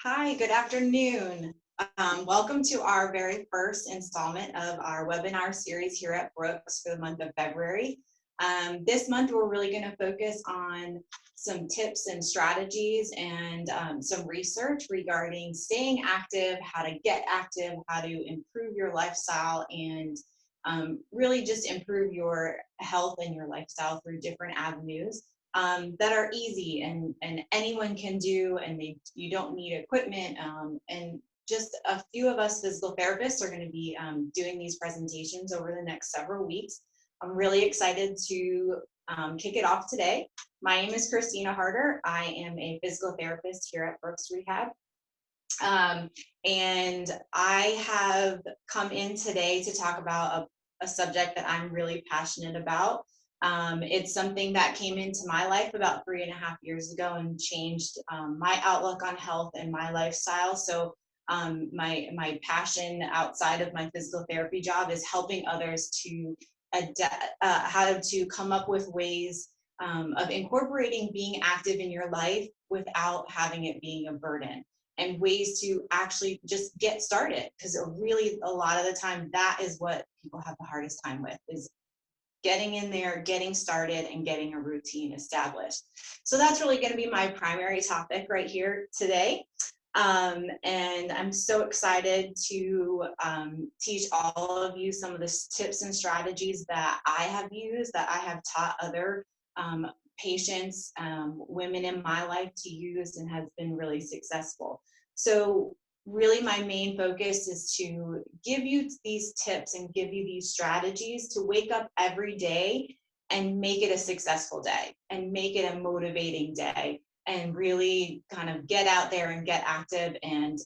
Hi, good afternoon. Welcome to our very first installment of our webinar series here at Brooks for the month of February. This month, we're really going to focus on some tips and strategies and some research regarding staying active, how to get active, how to improve your lifestyle, and really just improve your health and your lifestyle through different avenues that are easy and anyone can do, and you don't need equipment. And just a few of us physical therapists are going to be doing these presentations over the next several weeks. I'm really excited to kick it off today. My name is Christina Harder. I am a physical therapist here at Brooks Rehab. And I have come in today to talk about a subject that I'm really passionate about. It's something that came into my life about 3.5 years ago and changed my outlook on health and my lifestyle. So my passion outside of my physical therapy job is helping others to how to come up with ways of incorporating being active in your life without having it being a burden, and ways to actually just get started, because really a lot of the time that is what people have the hardest time with, is getting in there, getting started, and getting a routine established. So that's really going to be my primary topic right here today. And I'm so excited to teach all of you some of the tips and strategies that I have used, that I have taught other patients, women in my life to use, and has been really successful. So really my main focus is to give you these tips and give you these strategies to wake up every day and make it a successful day and make it a motivating day, and really kind of get out there and get active and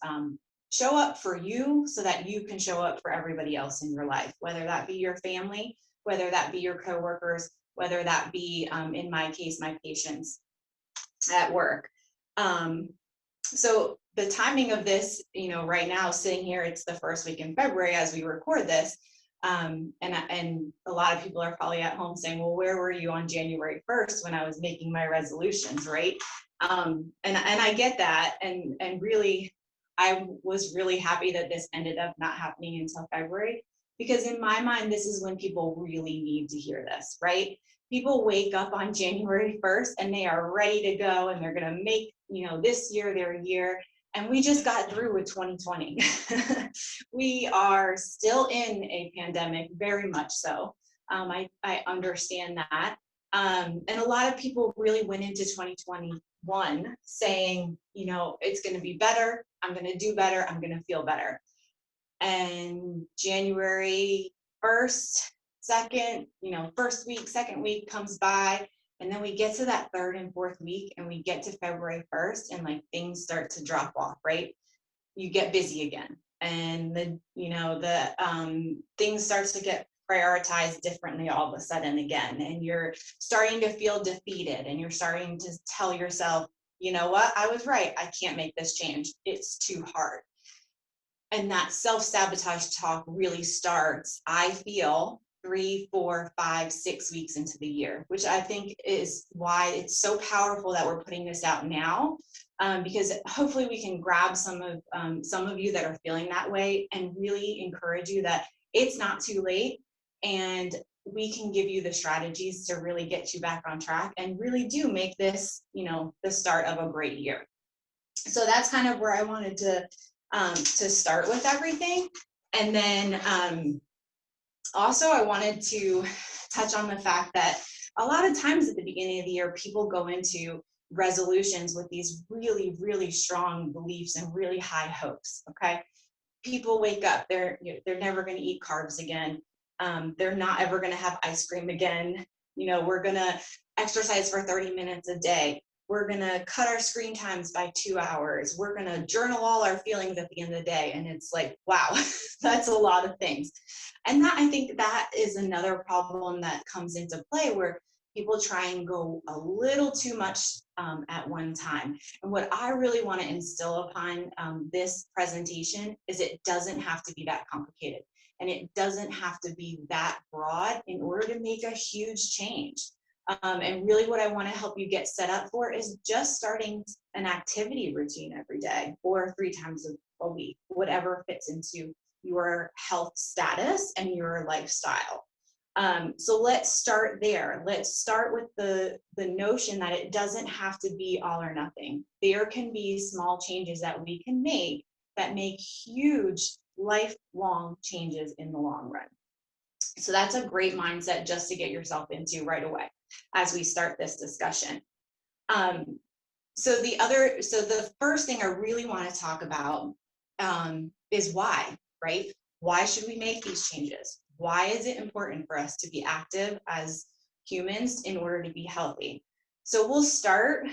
show up for you so that you can show up for everybody else in your life, whether that be your family, whether that be your coworkers, whether that be, in my case, my patients at work. So the timing of this, right now, sitting here, it's the first week in February as we record this. And a lot of people are probably at home saying, well, where were you on January 1st when I was making my resolutions, right? And I get that. And really, I was really happy that this ended up not happening until February, because in my mind, this is when people really need to hear this, right? People wake up on January 1st and they are ready to go, and they're going to make, this year their year. And we just got through with 2020. We are still in a pandemic, very much so. I understand that. And a lot of people really went into 2021 saying, it's going to be better. I'm going to do better. I'm going to feel better. And January 1st, first week, second week comes by, and then we get to that third and fourth week, and we get to February 1st, and like things start to drop off, right? You get busy again, and the things start to get prioritized differently all of a sudden again, and you're starting to feel defeated, and you're starting to tell yourself, you know what, I was right, I can't make this change, it's too hard. And that self-sabotage talk really starts, I feel, 3, 4, 5, 6 weeks into the year, which I think is why it's so powerful that we're putting this out now, because hopefully we can grab some of you that are feeling that way and really encourage you that it's not too late, and we can give you the strategies to really get you back on track and really do make this, the start of a great year. So that's kind of where I wanted to start with everything. And then also I wanted to touch on the fact that a lot of times at the beginning of the year, people go into resolutions with these really, really strong beliefs and really high hopes, okay? People wake up, they're never going to eat carbs again. They're not ever going to have ice cream again. We're going to exercise for 30 minutes a day. We're going to cut our screen times by 2 hours. We're going to journal all our feelings at the end of the day. And it's like, wow, that's a lot of things. And I think that is another problem that comes into play, where people try and go a little too much at one time. And what I really want to instill upon this presentation is it doesn't have to be that complicated. And it doesn't have to be that broad in order to make a huge change. And really what I want to help you get set up for is just starting an activity routine every day or 3 times a week, whatever fits into your health status and your lifestyle. So let's start there. Let's start with the notion that it doesn't have to be all or nothing. There can be small changes that we can make that make huge lifelong changes in the long run. So that's a great mindset just to get yourself into right away as we start this discussion. So the first thing I really want to talk about is why, right? Why should we make these changes? Why is it important for us to be active as humans in order to be healthy? So we'll start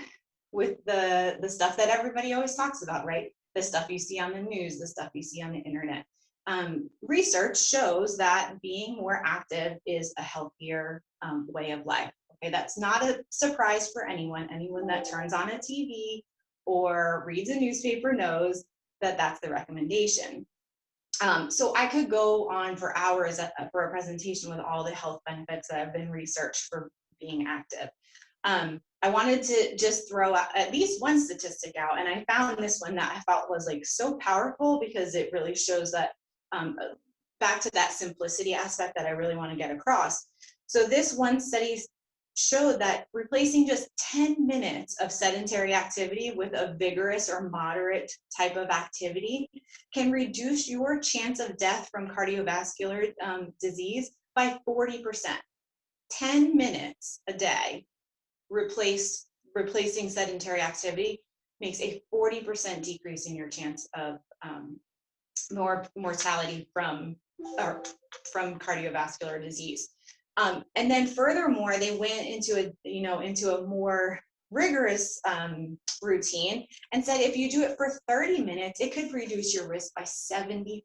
with the stuff that everybody always talks about, right? The stuff you see on the news, the stuff you see on the internet. Research shows that being more active is a healthier way of life. Okay, that's not a surprise for anyone. Anyone that turns on a TV or reads a newspaper knows that that's the recommendation. So I could go on for hours for a presentation with all the health benefits that have been researched for being active. I wanted to just throw out at least one statistic out, and I found this one that I thought was like so powerful because it really shows that back to that simplicity aspect that I really want to get across. So this one study showed that replacing just 10 minutes of sedentary activity with a vigorous or moderate type of activity can reduce your chance of death from cardiovascular disease by 40%. 10 minutes a day replacing sedentary activity makes a 40% decrease in your chance of mortality from cardiovascular disease. And then furthermore, they went into a more rigorous routine and said if you do it for 30 minutes, it could reduce your risk by 75%.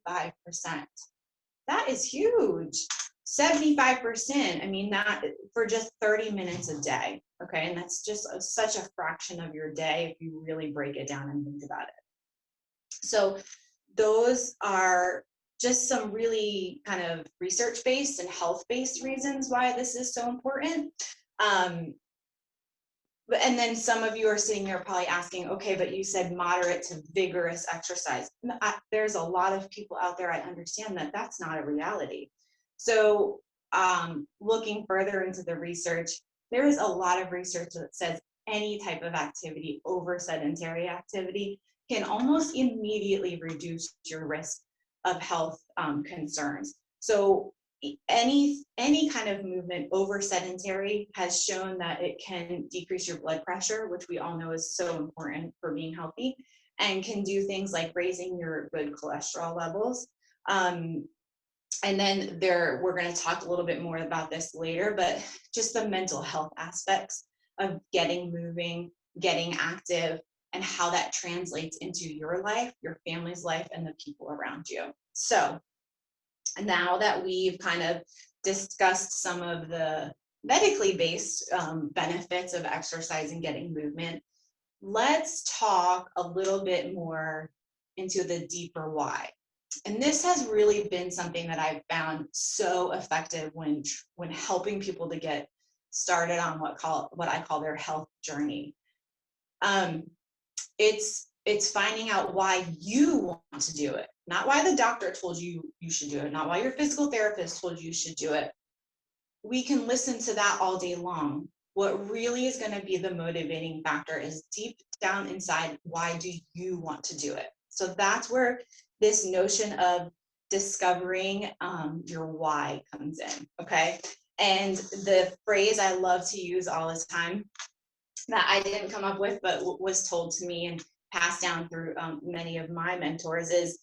That is huge. 75%. I mean, that for just 30 minutes a day. Okay. And that's just such a fraction of your day if you really break it down and think about it. So those are just some really kind of research-based and health-based reasons why this is so important. And then some of you are sitting there probably asking, okay, but you said moderate to vigorous exercise. There's a lot of people out there, I understand that that's not a reality. So looking further into the research, there is a lot of research that says any type of activity over sedentary activity can almost immediately reduce your risk of health concerns. So any kind of movement over sedentary has shown that it can decrease your blood pressure, which we all know is so important for being healthy, and can do things like raising your good cholesterol levels. And then we're going to talk a little bit more about this later, but just the mental health aspects of getting moving, getting active, and how that translates into your life, your family's life, and the people around you. So now that we've kind of discussed some of the medically based benefits of exercise and getting movement, let's talk a little bit more into the deeper why. And this has really been something that I've found so effective when helping people to get started on what I call their health journey. It's finding out why you want to do it, not why the doctor told you you should do it, not why your physical therapist told you should do it. We can listen to that all day long. What really is going to be the motivating factor is deep down inside, why do you want to do it? So that's where this notion of discovering your why comes in, okay? And the phrase I love to use all the time that I didn't come up with, but was told to me and passed down through many of my mentors is,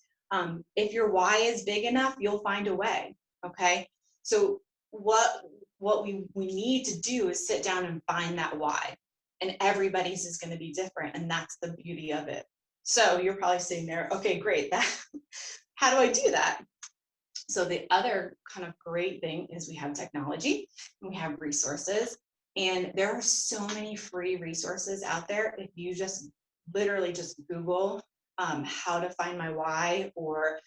if your why is big enough, you'll find a way, okay? So what we need to do is sit down and find that why. And everybody's is going to be different, and that's the beauty of it. So you're probably sitting there, okay, great. How do I do that? So the other kind of great thing is we have technology, and we have resources, and there are so many free resources out there. If you just literally just Google how to find my why, or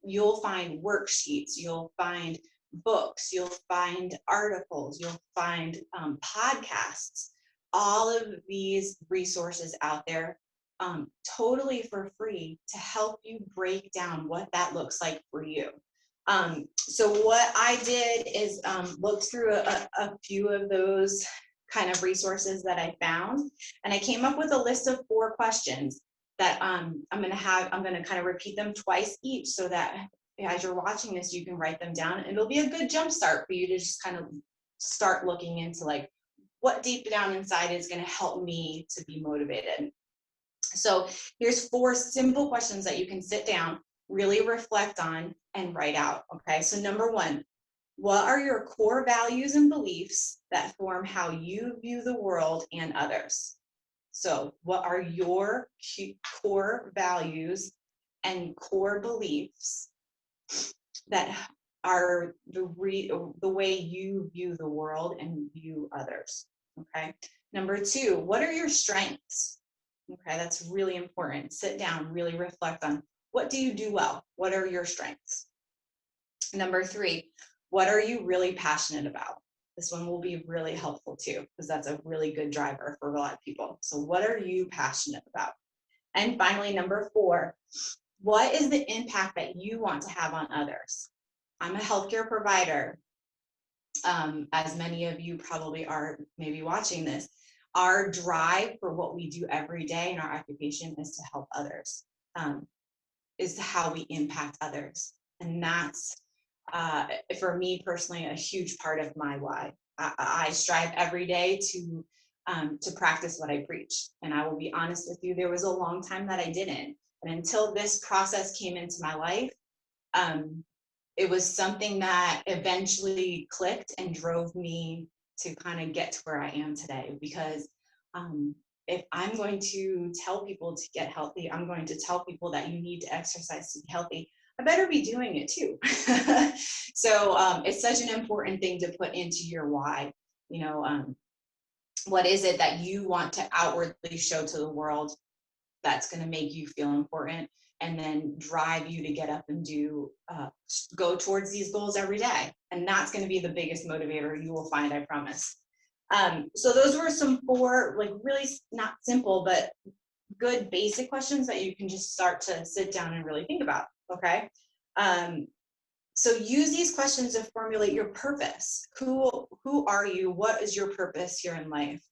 you'll find worksheets, you'll find books, you'll find articles, you'll find podcasts, all of these resources out there totally for free to help you break down what that looks like for you. So what I did is look through a few of those kind of resources that I found, and I came up with a list of 4 questions that I'm going to kind of repeat them twice each, so that as you're watching this, you can write them down, and it'll be a good jump start for you to just kind of start looking into like what deep down inside is going to help me to be motivated. So here's 4 simple questions that you can sit down, really reflect on, and write out. Okay, so number 1, what are your core values and beliefs that form how you view the world and others? So what are your core values and core beliefs that are the way you view the world and view others? Okay. Number 2, what are your strengths? Okay, that's really important. Sit down, really reflect on what do you do well? What are your strengths? Number 3, what are you really passionate about? This one will be really helpful too, because that's a really good driver for a lot of people. So what are you passionate about? And finally, number 4, what is the impact that you want to have on others? I'm a healthcare provider. As many of you probably are maybe watching this, our drive for what we do every day in our occupation is to help others, is how we impact others. And that's, for me personally, a huge part of my why. I strive every day to practice what I preach. And I will be honest with you, there was a long time that I didn't. And until this process came into my life, it was something that eventually clicked and drove me to kind of get to where I am today. Because if I'm going to tell people to get healthy, I'm going to tell people that you need to exercise to be healthy, I better be doing it too. So it's such an important thing to put into your why. You know, what is it that you want to outwardly show to the world that's going to make you feel important, and then drive you to get up and go towards these goals every day. And that's going to be the biggest motivator you will find, I promise. So those were some 4, like really not simple, but good basic questions that you can just start to sit down and really think about. Okay. So use these questions to formulate your purpose. Who are you? What is your purpose here in life?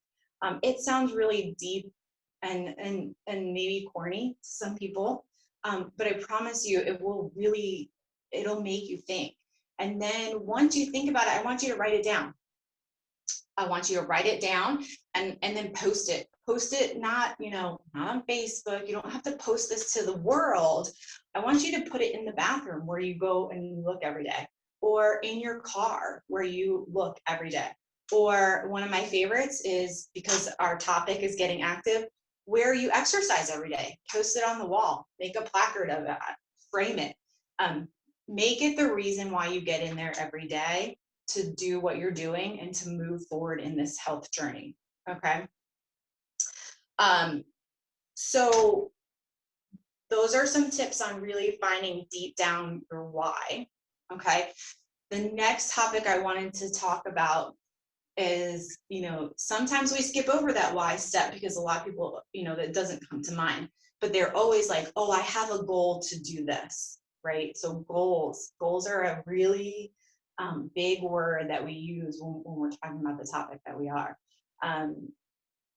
It sounds really deep and maybe corny to some people, but I promise you, it'll make you think. And then once you think about it, I want you to write it down. I want you to write it down and then post it. Post it not on Facebook. You don't have to post this to the world. I want you to put it in the bathroom where you go and you look every day, or in your car where you look every day. Or one of my favorites is, because our topic is getting active, where you exercise every day. Post it on the wall. Make a placard of it. Frame it. Make it the reason why you get in there every day to do what you're doing and to move forward in this health journey. Okay. So those are some tips on really finding deep down your why. Okay. The next topic I wanted to talk about is, sometimes we skip over that why step because a lot of people, that doesn't come to mind, but they're always like, oh, I have a goal to do this, right? So goals are a really big word that we use when we're talking about the topic that we are.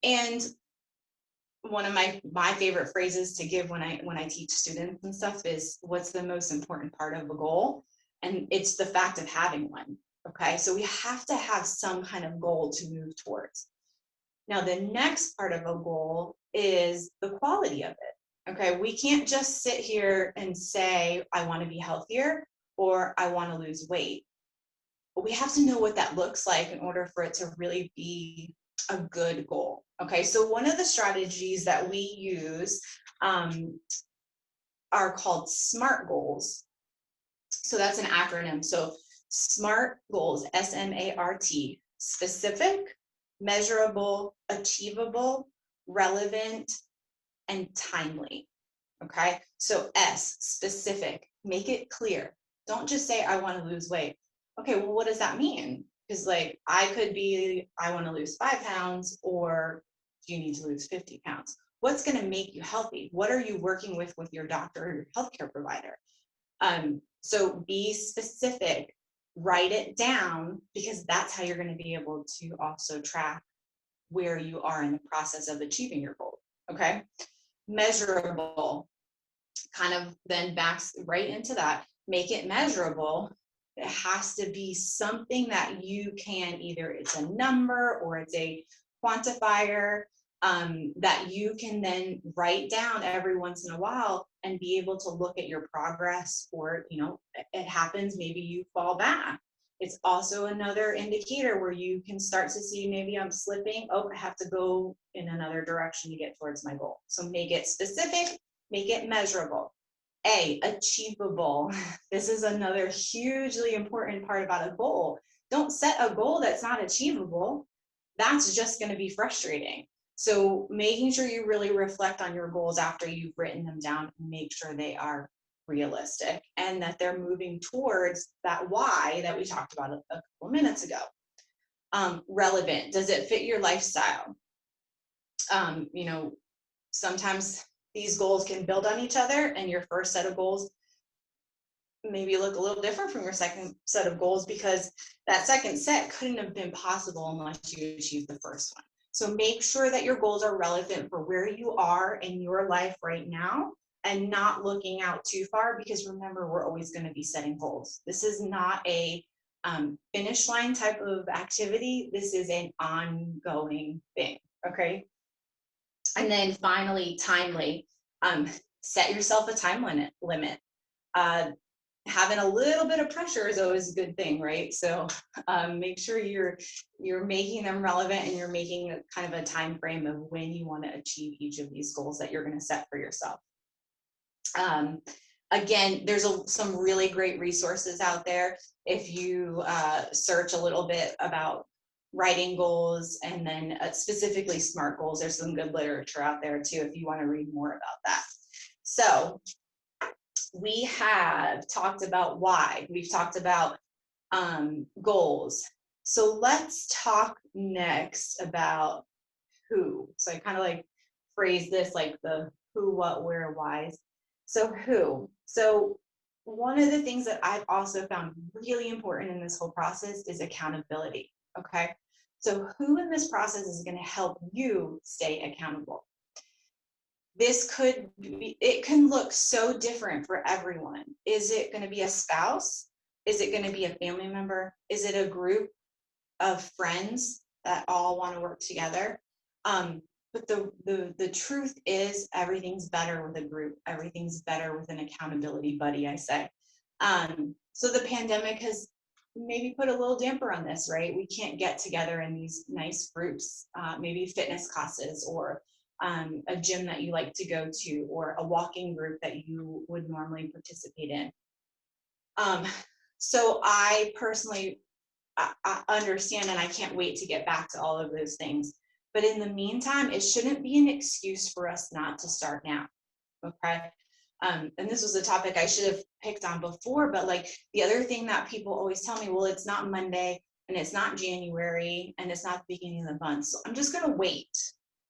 And one of my favorite phrases to give when I teach students and stuff is, what's the most important part of a goal? And it's the fact of having one. Okay, so we have to have some kind of goal to move towards. Now, the next part of a goal is the quality of it. Okay, we can't just sit here and say, I want to be healthier or I want to lose weight. But we have to know what that looks like in order for it to really be a good goal. Okay, so one of the strategies that we use are called SMART goals. So that's an acronym. So SMART goals, SMART, specific, measurable, achievable, relevant, and timely. Okay, so S, specific, make it clear. Don't just say, I want to lose weight. Okay, well, what does that mean? Because like I could be, I want to lose 5 pounds, or you need to lose 50 pounds. What's going to make you healthy? What are you working with your doctor or your healthcare provider? So be specific, write it down, because that's how you're going to be able to also track where you are in the process of achieving your goal. Okay. Measurable, kind of then backs right into that. Make it measurable. It has to be something that you can, either it's a number or it's a quantifier, that you can then write down every once in a while and be able to look at your progress. Or, you know, it happens, maybe you fall back. It's also another indicator where you can start to see, maybe I'm slipping. Oh, I have to go in another direction to get towards my goal. So make it specific, make it measurable. Achievable. This is another hugely important part about a goal. Don't set a goal that's not achievable. That's just going to be frustrating. So making sure you really reflect on your goals after you've written them down, and make sure they are realistic and that they're moving towards that why that we talked about a couple of minutes ago. Relevant. Does it fit your lifestyle? You know, sometimes these goals can build on each other, and your first set of goals maybe look a little different from your second set of goals, because that second set couldn't have been possible unless you achieved the first one. So make sure that your goals are relevant for where you are in your life right now, and not looking out too far, because remember, we're always going to be setting goals. This is not a finish line type of activity. This is an ongoing thing. Okay. And then finally, timely. Set yourself a time limit. Having a little bit of pressure is always a good thing, right? So make sure you're making them relevant, and you're making kind of a time frame of when you want to achieve each of these goals that you're going to set for yourself. Again, there's some really great resources out there. If you search a little bit about writing goals, and then specifically SMART goals, there's some good literature out there too, if you want to read more about that. So we have talked about why, we've talked about goals. So let's talk next about who. So I kind of like phrase this like the who, what, where, whys. So who. So one of the things that I've also found really important in this whole process is accountability. Okay. So who in this process is going to help you stay accountable? This could be, it can look so different for everyone. Is it going to be a spouse? Is it going to be a family member? Is it a group of friends that all want to work together? But the truth is, everything's better with a group. Everything's better with an accountability buddy, I say. So the pandemic has maybe put a little damper on this, right? We can't get together in these nice groups, maybe fitness classes, or a gym that you like to go to, or a walking group that you would normally participate in. So I personally I understand, and I can't wait to get back to all of those things. But in the meantime, it shouldn't be an excuse for us not to start now. Okay. And this was a topic I should have picked on before, but like the other thing that people always tell me, well, it's not Monday, and it's not January, and it's not the beginning of the month. So I'm just going to wait.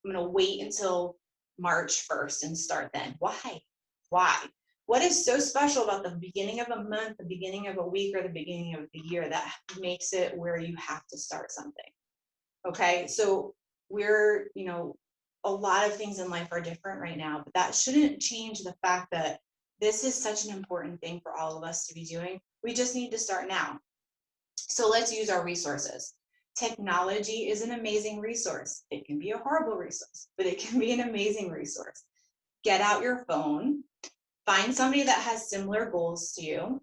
I'm going to wait until March 1st and start then. Why? Why? What is so special about the beginning of a month, the beginning of a week, or the beginning of the year that makes it where you have to start something? Okay. So we're, you know, a lot of things in life are different right now, but that shouldn't change the fact that this is such an important thing for all of us to be doing. We just need to start now. So let's use our resources. Technology is an amazing resource. It can be a horrible resource, but it can be an amazing resource. Get out your phone, find somebody that has similar goals to you,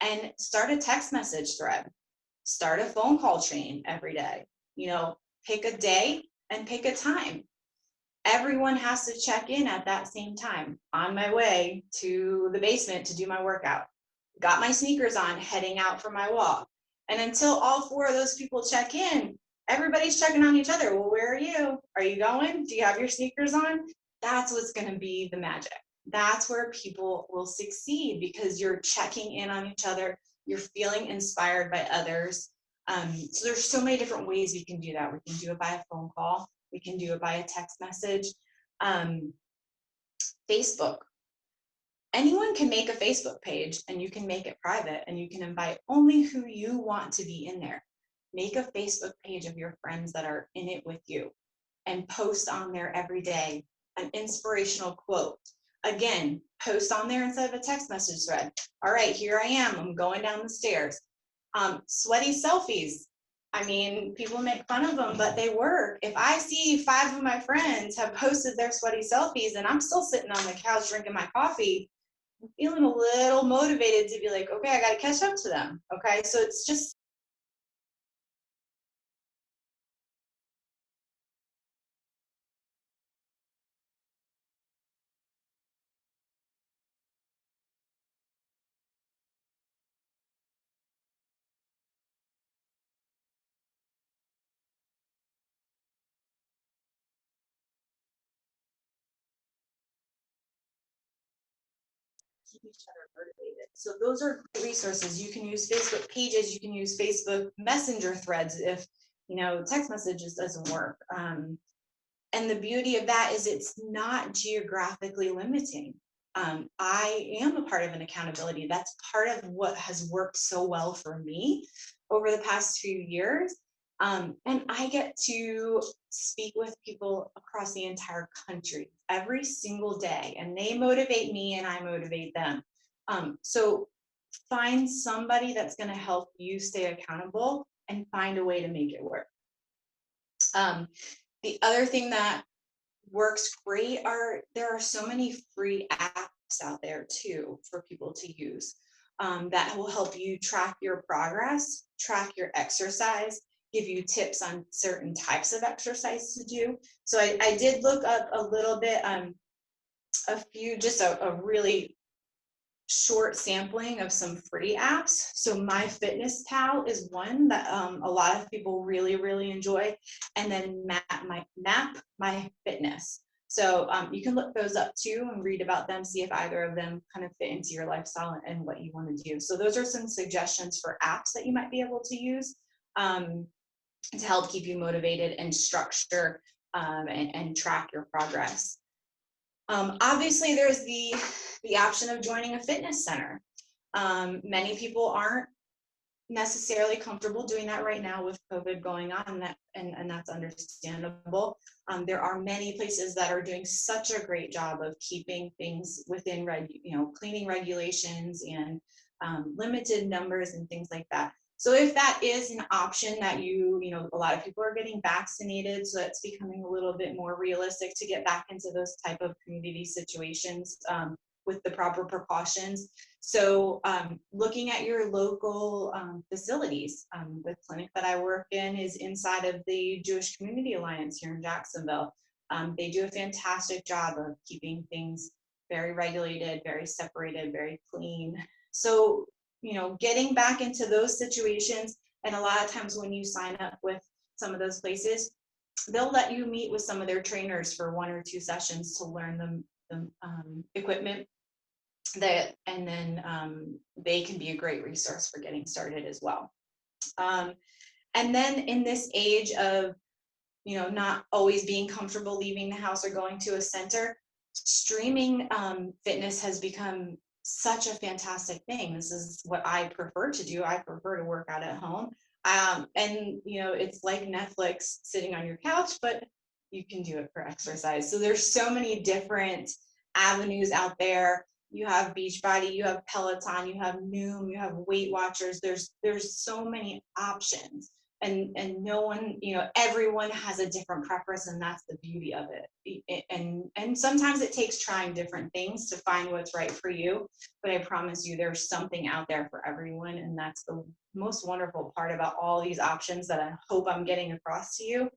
and start a text message thread. Start a phone call chain every day. You know, pick a day and pick a time. Everyone has to check in at that same time. On my way to the basement to do my workout. Got my sneakers on, heading out for my walk. And until all 4 of those people check in, everybody's checking on each other. Well, where are you? Are you going? Do you have your sneakers on? That's what's going to be the magic. That's where people will succeed, because you're checking in on each other. you're feeling inspired by others. So there's so many different ways we can do that. We can do it by a phone call. We can do it by a text message. Facebook. Anyone can make a Facebook page, and you can make it private, and you can invite only who you want to be in there. Make a Facebook page of your friends that are in it with you, and post on there every day an inspirational quote. Again, post on there instead of a text message thread. All right, here I am. I'm going down the stairs. Sweaty selfies. I mean, people make fun of them, but they work. If I see 5 of my friends have posted their sweaty selfies and I'm still sitting on the couch drinking my coffee, I'm feeling a little motivated to be like, okay, I got to catch up to them. Okay, so it's just keep each other motivated. So those are great resources. You can use Facebook pages, you can use Facebook Messenger threads if, text messages doesn't work. And the beauty of that is it's not geographically limiting. I am a part of an accountability. That's part of what has worked so well for me over the past few years. And I get to speak with people across the entire country every single day, and they motivate me and I motivate them. So find somebody that's going to help you stay accountable and find a way to make it work. The other thing that works great there are so many free apps out there too for people to use that will help you track your progress, track your exercise, give you tips on certain types of exercise to do. So I did look up a little bit, a few, just a really short sampling of some free apps. So MyFitnessPal is one that a lot of people really, really enjoy. And then Map My Fitness. So you can look those up too and read about them, see if either of them kind of fit into your lifestyle and what you want to do. So those are some suggestions for apps that you might be able to use to help keep you motivated and structure and track your progress. Obviously, there's the option of joining a fitness center. Many people aren't necessarily comfortable doing that right now with COVID going on, and that's understandable. There are many places that are doing such a great job of keeping things within cleaning regulations and limited numbers and things like that. So if that is an option that a lot of people are getting vaccinated, so it's becoming a little bit more realistic to get back into those type of community situations with the proper precautions. So looking at your local facilities, the clinic that I work in is inside of the Jewish Community Alliance here in Jacksonville. They do a fantastic job of keeping things very regulated, very separated, very clean. So getting back into those situations, and a lot of times when you sign up with some of those places, they'll let you meet with some of their trainers for 1 or 2 sessions to learn the equipment and then they can be a great resource for getting started as well. And then in this age of, not always being comfortable leaving the house or going to a center, streaming fitness has become such a fantastic thing. This is what I prefer to do. I prefer to work out at home. And it's like Netflix sitting on your couch, but you can do it for exercise. So there's so many different avenues out there. You have Beachbody, you have Peloton, you have Noom, you have Weight Watchers. There's so many options, and no one, everyone has a different preference, and that's the beauty of it. And sometimes it takes trying different things to find what's right for you. But I promise you, there's something out there for everyone, and that's the most wonderful part about all these options that I hope I'm getting across to you.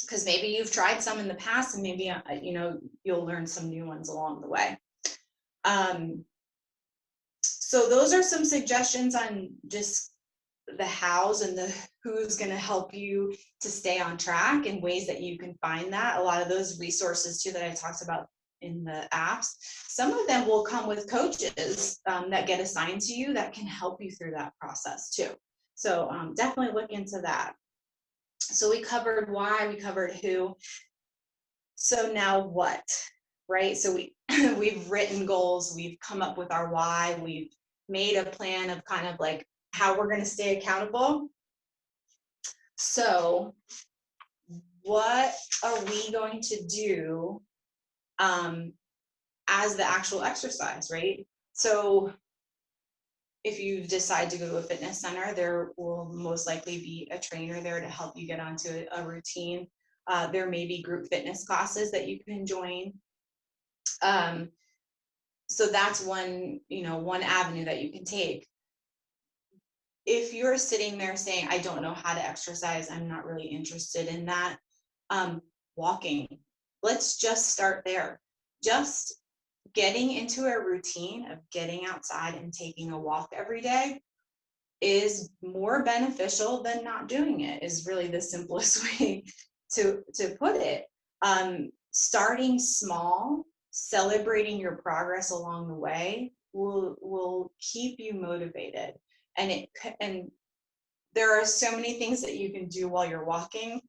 Because maybe you've tried some in the past, and maybe you'll learn some new ones along the way. So those are some suggestions on just the hows and the who's going to help you to stay on track, and ways that you can find that. A lot of those resources too that I talked about in the apps. Some of them will come with coaches that get assigned to you that can help you through that process too. So definitely look into that. So we covered why, we covered who. So now what, right? So we've written goals, we've come up with our why, we've made a plan of kind of like how we're going to stay accountable. So what are we going to do as the actual exercise, right? So if you decide to go to a fitness center, there will most likely be a trainer there to help you get onto a routine. There may be group fitness classes that you can join. So that's one avenue that you can take. If you're sitting there saying, I don't know how to exercise, I'm not really interested in that, walking, let's just start there. Just getting into a routine of getting outside and taking a walk every day is more beneficial than not doing it, is really the simplest way to put it. Starting small, celebrating your progress along the way will keep you motivated. And there are so many things that you can do while you're walking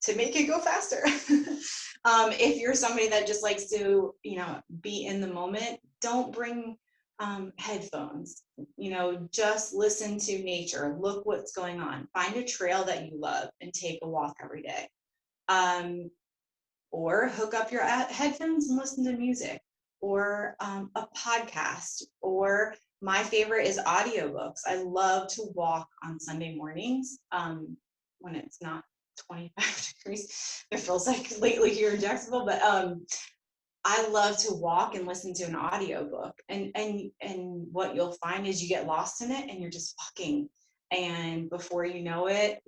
to make it go faster. If you're somebody that just likes to, be in the moment, don't bring headphones. Just listen to nature. Look what's going on. Find a trail that you love and take a walk every day. Or hook up your headphones and listen to music, or a podcast, or my favorite is audiobooks. I love to walk on Sunday mornings when it's not 25 degrees. It feels like lately here in Jacksonville, but I love to walk and listen to an audiobook. And what you'll find is you get lost in it and you're just walking. And before you know it,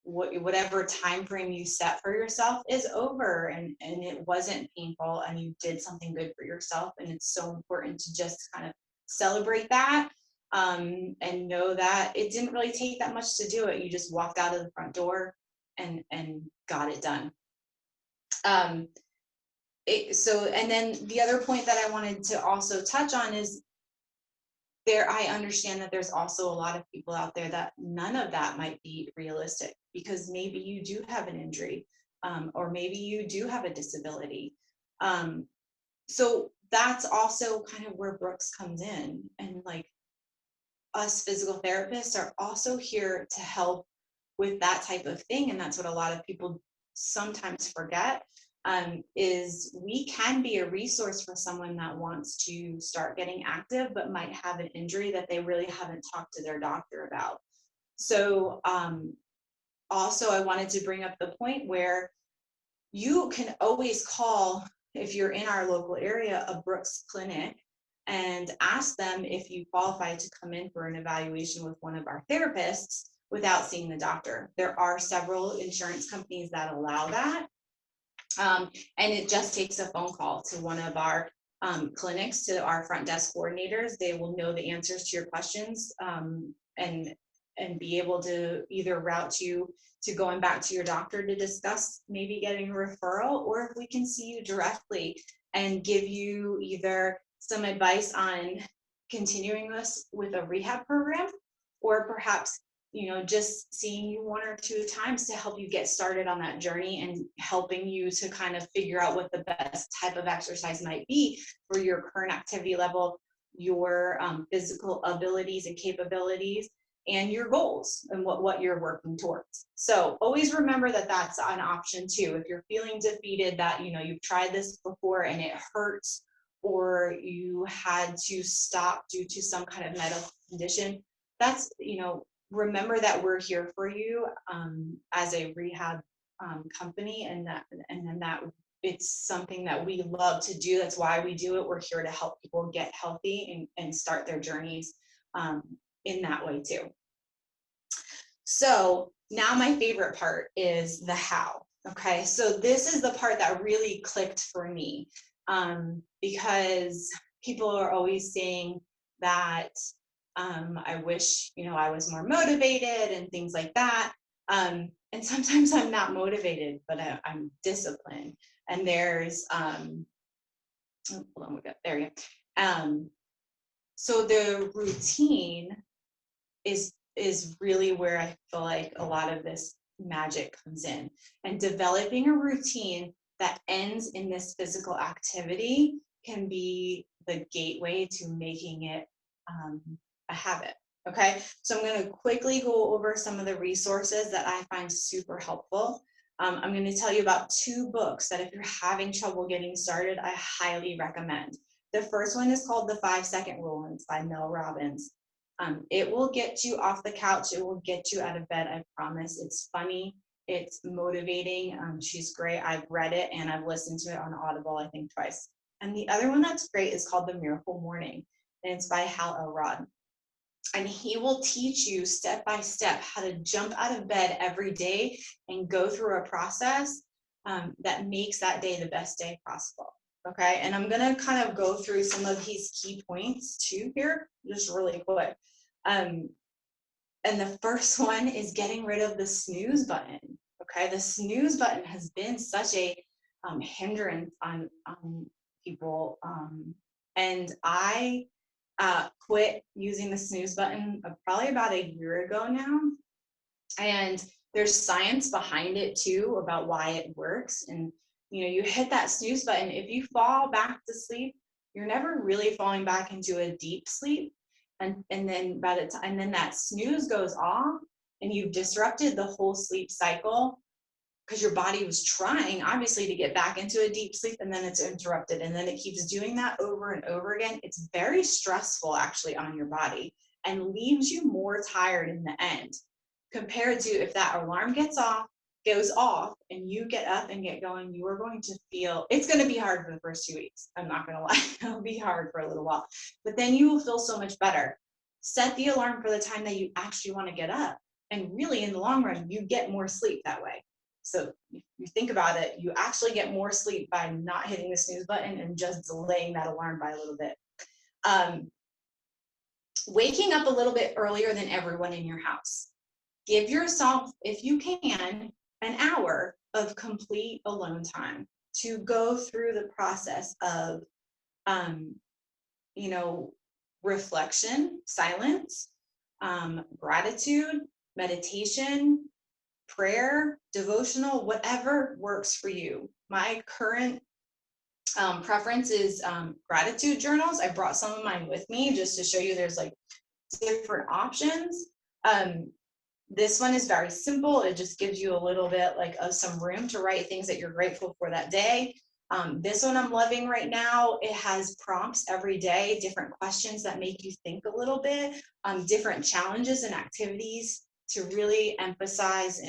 whatever time frame you set for yourself is over, and it wasn't painful, and you did something good for yourself. And it's so important to just kind of celebrate that, and know that it didn't really take that much to do it. You just walked out of the front door and got it done. And then the other point that I wanted to also touch on is, I understand that there's also a lot of people out there that none of that might be realistic, because maybe you do have an injury, or maybe you do have a disability. So that's also kind of where Brooks comes in, and like, us physical therapists are also here to help with that type of thing. And that's what a lot of people sometimes forget. Is we can be a resource for someone that wants to start getting active but might have an injury that they really haven't talked to their doctor about. So also I wanted to bring up the point where you can always call, if you're in our local area, a Brooks clinic, and ask them if you qualify to come in for an evaluation with one of our therapists without seeing the doctor. There are several insurance companies that allow that. And it just takes a phone call to one of our clinics, to our front desk coordinators. They will know the answers to your questions, and be able to either route you to going back to your doctor to discuss maybe getting a referral, or if we can see you directly and give you either some advice on continuing this with a rehab program, or perhaps just seeing you one or two times to help you get started on that journey, and helping you to kind of figure out what the best type of exercise might be for your current activity level, your physical abilities and capabilities, and your goals, and what you're working towards. So always remember that that's an option too. If you're feeling defeated, that you've tried this before and it hurts, or you had to stop due to some kind of medical condition, that's remember that we're here for you as a rehab company, and that it's something that we love to do. That's why we do it. We're here to help people get healthy and start their journeys in that way too. So now my favorite part is the how. Okay, so this is the part that really clicked for me, because people are always saying that I wish, I was more motivated and things like that. And sometimes I'm not motivated, but I'm disciplined. And there's Oh, hold on, we got there. Yeah. So the routine is really where I feel like a lot of this magic comes in, and developing a routine that ends in this physical activity can be the gateway to making it a habit. Okay, so I'm going to quickly go over some of the resources that I find super helpful. I'm going to tell you about 2 books that if you're having trouble getting started, I highly recommend. The first one is called The 5-Second Rule, and it's by Robbins. It will get you off the couch. It will get you out of bed. I promise. It's funny. It's motivating. She's great. I've read it and I've listened to it on Audible, I think twice. And the other one that's great is called The Miracle Morning, and it's by Elrod. And he will teach you step by step how to jump out of bed every day and go through a process that makes that day the best day possible. Okay, and I'm going to kind of go through some of his key points too here, just really quick. And the first one is getting rid of the snooze button. Okay, the snooze button has been such a hindrance on people. And I quit using the snooze button probably about a year ago now. And there's science behind it too about why it works. And you hit that snooze button. If you fall back to sleep, you're never really falling back into a deep sleep. And then by the time, and then that snooze goes off, and you've disrupted the whole sleep cycle, because your body was trying obviously to get back into a deep sleep, and then it's interrupted, and then it keeps doing that over and over again. It's very stressful actually on your body, and leaves you more tired in the end, compared to if that alarm goes off and you get up and get going. You are going to feel, it's going to be hard for the first 2 weeks. I'm not going to lie. It'll be hard for a little while, but then you will feel so much better. Set the alarm for the time that you actually want to get up. And really in the long run, you get more sleep that way. So if you think about it, you actually get more sleep by not hitting the snooze button and just delaying that alarm by a little bit. Waking up a little bit earlier than everyone in your house. Give yourself, if you can, an hour of complete alone time to go through the process of, reflection, silence, gratitude, meditation, prayer, devotional, whatever works for you. My current preference is gratitude journals. I brought some of mine with me just to show you there's like different options. This one is very simple. It just gives you a little bit like of some room to write things that you're grateful for that day. This one I'm loving right now. It has prompts every day, different questions that make you think a little bit, different challenges and activities to really emphasize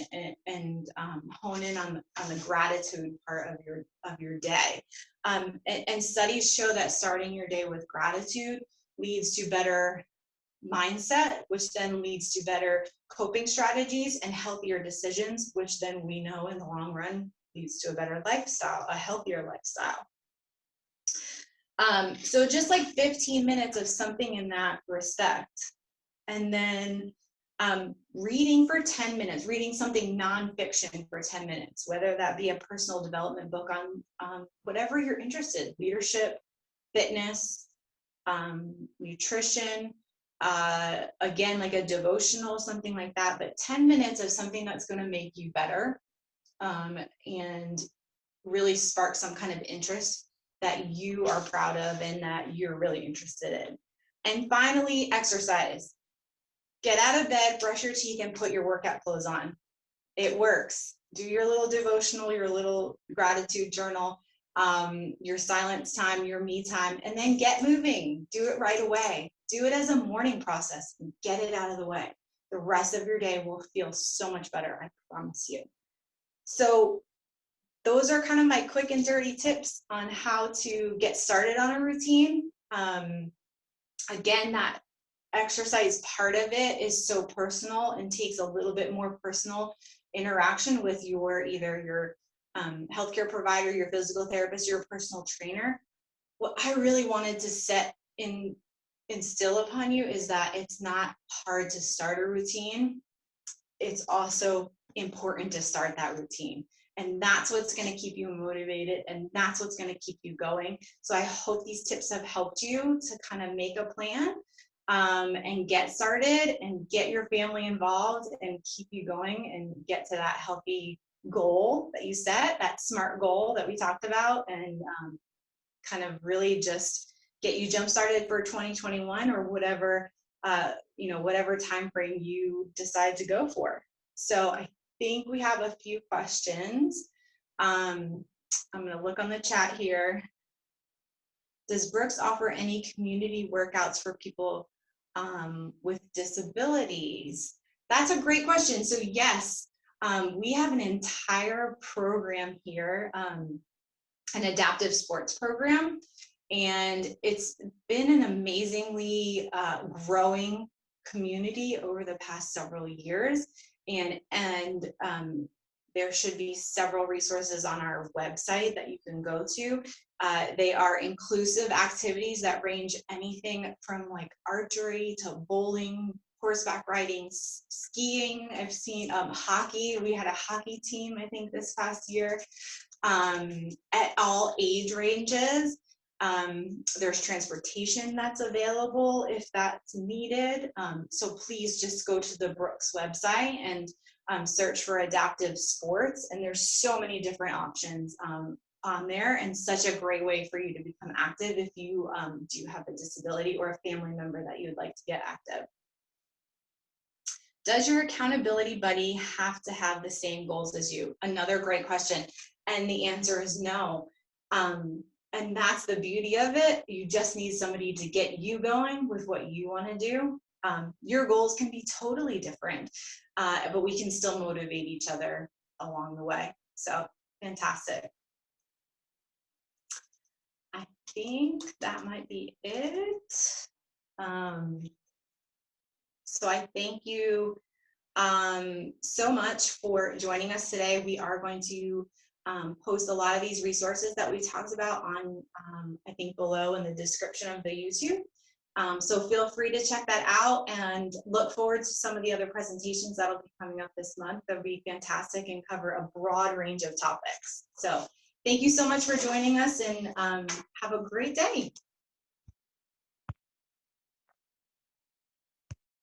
and hone in on the gratitude part of your day. And studies show that starting your day with gratitude leads to better mindset, which then leads to better coping strategies and healthier decisions, which then we know in the long run leads to a better lifestyle, a healthier lifestyle. So just like 15 minutes of something in that respect. And then reading for 10 minutes, reading something nonfiction for 10 minutes, whether that be a personal development book on whatever you're interested, leadership, fitness, nutrition, again, like a devotional, something like that, but 10 minutes of something that's going to make you better and really spark some kind of interest that you are proud of and that you're really interested in. And finally, exercise. Get out of bed, brush your teeth, and put your workout clothes on. It works. Do your little devotional, your little gratitude journal, your silence time, your me time, and then get moving. Do it right away. Do it as a morning process and get it out of the way. The rest of your day will feel so much better, I promise you. So those are kind of my quick and dirty tips on how to get started on a routine. Again, that exercise part of it is so personal and takes a little bit more personal interaction with either your healthcare provider, your physical therapist, your personal trainer. What I really wanted to instill upon you is that it's not hard to start a routine. It's also important to start that routine. And that's what's going to keep you motivated, and that's what's going to keep you going. So I hope these tips have helped you to kind of make a plan and get started and get your family involved and keep you going and get to that healthy goal that you set, that SMART goal that we talked about, and kind of really just get you jump started for 2021 or whatever, whatever time frame you decide to go for. So I think we have a few questions. I'm going to look on the chat here. Does Brooks offer any community workouts for people with disabilities? That's a great question. So yes, we have an entire program here, an adaptive sports program, and it's been an amazingly growing community over the past several years. And there should be several resources on our website that you can go to. They are inclusive activities that range anything from like archery to bowling, horseback riding, skiing. I've seen hockey. We had a hockey team, I think, this past year, at all age ranges. There's transportation that's available if that's needed. So please just go to the Brooks website and search for adaptive sports. And there's so many different options on there, and such a great way for you to become active if you do have a disability or a family member that you'd like to get active. Does your accountability buddy have to have the same goals as you? Another great question. And the answer is no. And that's the beauty of it. You just need somebody to get you going with what you want to do. Your goals can be totally different, but we can still motivate each other along the way. So fantastic. I think that might be it. So I thank you so much for joining us today. We are going to post a lot of these resources that we talked about on, I think, below in the description of the YouTube. So feel free to check that out, and look forward to some of the other presentations that'll be coming up this month. They'll be fantastic and cover a broad range of topics. So thank you so much for joining us, and have a great day.